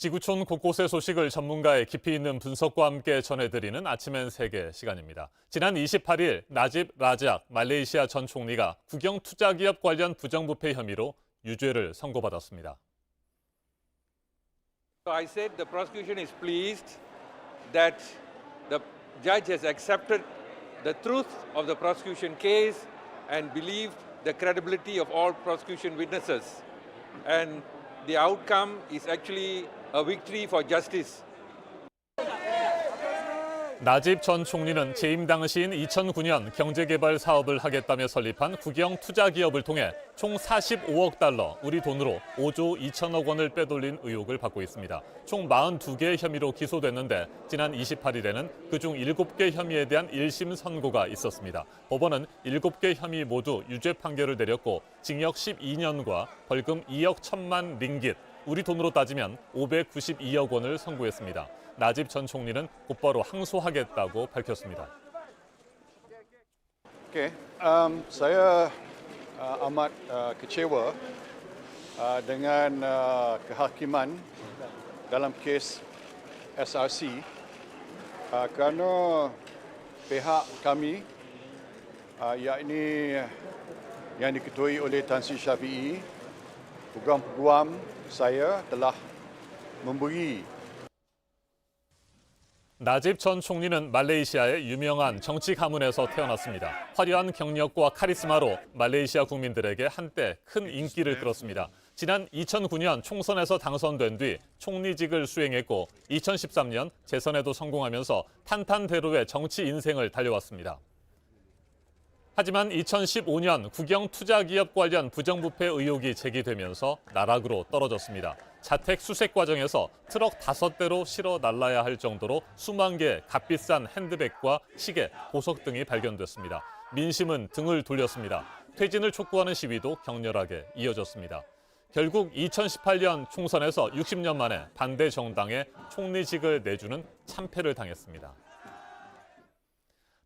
지구촌 곳곳의 소식을 전문가의 깊이 있는 분석과 함께 전해드리는 아침엔 세계 시간입니다. 지난 28일 나집 라작 말레이시아 전 총리가 국영 투자기업 관련 부정부패 혐의로 유죄를 선고받았습니다. So I said the prosecution is pleased that the judge has accepted the truth of the prosecution case and believed the credibility of all prosecution witnesses. And the outcome is actually a victory for justice. 나집 전 총리는 재임 당시인 2009년 경제개발 사업을 하겠다며 설립한 국영 투자기업을 통해 총 45억 달러, 우리 돈으로 5조 2천억 원을 빼돌린 의혹을 받고 있습니다. 총 42개의 혐의로 기소됐는데 지난 28일에는 그중 7개 혐의에 대한 1심 선고가 있었습니다. 법원은 7개 혐의 모두 유죄 판결을 내렸고 징역 12년과 벌금 2억 1천만 링깃, 우리 돈으로 따지면 592억 원을 선고했습니다. 나집 전 총리는 곧바로 항소하겠다고 밝혔습니다. Okay, saya amat kecewa dengan kehakiman dalam kes SRC kerana pihak kami yakni yang diketuai oleh Tan Sri Syafiee, peguam-peguam saya telah memberi. 나집 전 총리는 말레이시아의 유명한 정치 가문에서 태어났습니다. 화려한 경력과 카리스마로 말레이시아 국민들에게 한때 큰 인기를 끌었습니다. 지난 2009년 총선에서 당선된 뒤 총리직을 수행했고 2013년 재선에도 성공하면서 탄탄대로의 정치 인생을 달려왔습니다. 하지만 2015년 국영 투자기업 관련 부정부패 의혹이 제기되면서 나락으로 떨어졌습니다. 자택 수색 과정에서 트럭 5대로 실어 날라야 할 정도로 수만 개의 값비싼 핸드백과 시계, 보석 등이 발견됐습니다. 민심은 등을 돌렸습니다. 퇴진을 촉구하는 시위도 격렬하게 이어졌습니다. 결국 2018년 총선에서 60년 만에 반대 정당에 총리직을 내주는 참패를 당했습니다.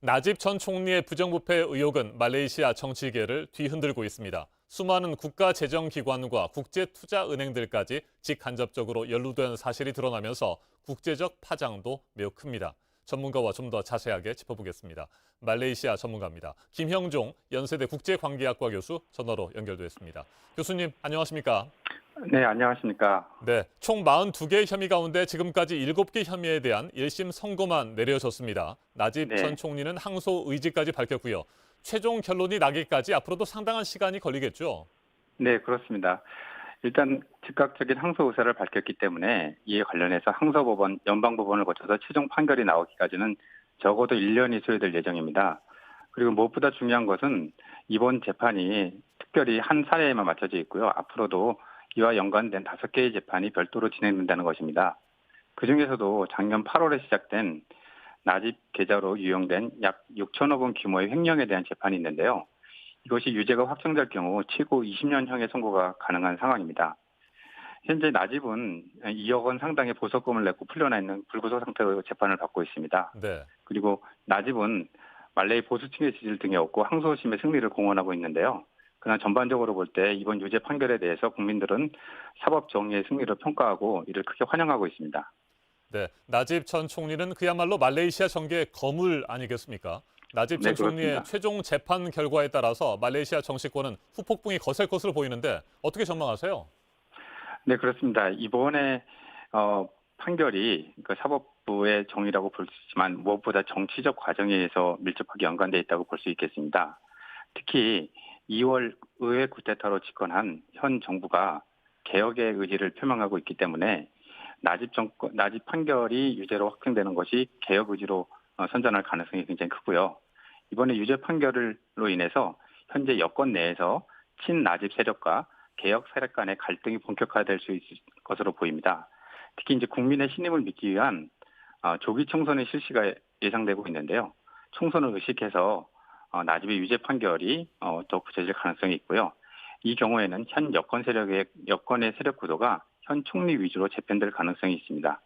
나집 전 총리의 부정부패 의혹은 말레이시아 정치계를 뒤흔들고 있습니다. 수많은 국가재정기관과 국제투자은행들까지 직간접적으로 연루된 사실이 드러나면서 국제적 파장도 매우 큽니다. 전문가와 좀 더 자세하게 짚어보겠습니다. 말레이시아 전문가입니다. 김형종 연세대 국제관계학과 교수 전화로 연결됐습니다. 교수님 안녕하십니까? 네, 안녕하십니까. 네, 총 42개의 혐의 가운데 지금까지 7개 혐의에 대한 1심 선고만 내려졌습니다. 나집 전 총리는 항소 의지까지 밝혔고요. 최종 결론이 나기까지 앞으로도 상당한 시간이 걸리겠죠? 네, 그렇습니다. 일단 즉각적인 항소 의사를 밝혔기 때문에 이에 관련해서 항소법원, 연방법원을 거쳐서 최종 판결이 나오기까지는 적어도 1년이 소요될 예정입니다. 그리고 무엇보다 중요한 것은 이번 재판이 특별히 한 사례에만 맞춰져 있고요. 앞으로도 이와 연관된 5개의 재판이 별도로 진행된다는 것입니다. 그중에서도 작년 8월에 시작된 나집 계좌로 유용된 약 6천억 원 규모의 횡령에 대한 재판이 있는데요. 이것이 유죄가 확정될 경우 최고 20년형의 선고가 가능한 상황입니다. 현재 나집은 2억 원 상당의 보석금을 내고 풀려나 있는 불구속 상태로 재판을 받고 있습니다. 네. 그리고 나집은 말레이 보수층의 지지를 등에 얻고 항소심의 승리를 공언하고 있는데요. 그러나 전반적으로 볼 때 이번 유죄 판결에 대해서 국민들은 사법 정의의 승리를 평가하고 이를 크게 환영하고 있습니다. 네, 나집 전 총리는 그야말로 말레이시아 정계의 거물 아니겠습니까? 나집 전 총리의 그렇습니다. 최종 재판 결과에 따라서 말레이시아 정치권은 후폭풍이 거셀 것으로 보이는데 어떻게 전망하세요? 네, 그렇습니다. 이번에 판결이 사법부의 정의라고 볼 수 있지만 무엇보다 정치적 과정에 의해서 밀접하게 연관되어 있다고 볼 수 있겠습니다. 특히 2월 의회 쿠데타로 집권한 현 정부가 개혁의 의지를 표명하고 있기 때문에 나집 판결이 유죄로 확정되는 것이 개혁 의지로 선전할 가능성이 굉장히 크고요. 이번에 유죄 판결로 인해서 현재 여권 내에서 친나집 세력과 개혁 세력 간의 갈등이 본격화될 수 있을 것으로 보입니다. 특히 이제 국민의 신임을 믿기 위한 조기 총선의 실시가 예상되고 있는데요. 총선을 의식해서 나집의 유죄 판결이 더 굳혀질 가능성이 있고요. 이 경우에는 현 여권의 세력 구도가 현 총리 위주로 재편될 가능성이 있습니다.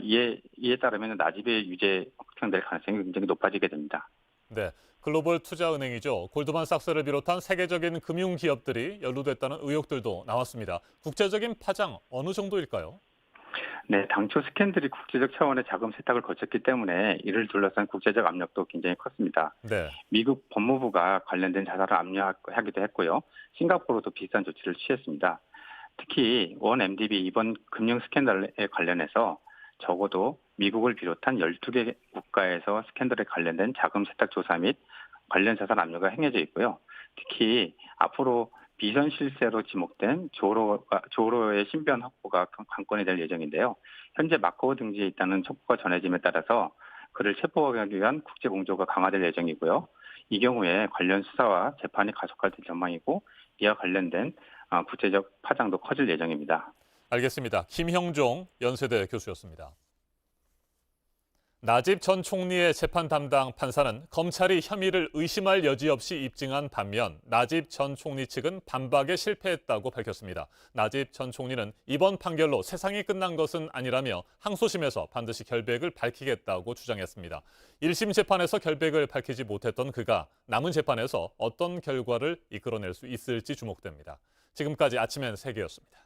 이에 따르면 나집의 유죄 확정될 가능성이 굉장히 높아지게 됩니다. 네, 글로벌 투자은행이죠. 골드만삭스를 비롯한 세계적인 금융기업들이 연루됐다는 의혹들도 나왔습니다. 국제적인 파장 어느 정도일까요? 네, 당초 스캔들이 국제적 차원의 자금 세탁을 거쳤기 때문에 이를 둘러싼 국제적 압력도 굉장히 컸습니다. 네. 미국 법무부가 관련된 자살을 압류하기도 했고요. 싱가포르도 비슷한 조치를 취했습니다. 특히 원 MDB 이번 금융 스캔들에 관련해서 적어도 미국을 비롯한 12개 국가에서 스캔들에 관련된 자금 세탁 조사 및 관련 자산 압류가 행해져 있고요. 특히 앞으로 비선 실세로 지목된 조로의 신변 확보가 관건이 될 예정인데요. 현재 마카오 등지에 있다는 첩보가 전해짐에 따라서 그를 체포하기 위한 국제 공조가 강화될 예정이고요. 이 경우에 관련 수사와 재판이 가속화될 전망이고 이와 관련된 국제적 파장도 커질 예정입니다. 알겠습니다. 김형종 연세대 교수였습니다. 나집 전 총리의 재판 담당 판사는 검찰이 혐의를 의심할 여지 없이 입증한 반면 나집 전 총리 측은 반박에 실패했다고 밝혔습니다. 나집 전 총리는 이번 판결로 세상이 끝난 것은 아니라며 항소심에서 반드시 결백을 밝히겠다고 주장했습니다. 1심 재판에서 결백을 밝히지 못했던 그가 남은 재판에서 어떤 결과를 이끌어낼 수 있을지 주목됩니다. 지금까지 아침엔 세계였습니다.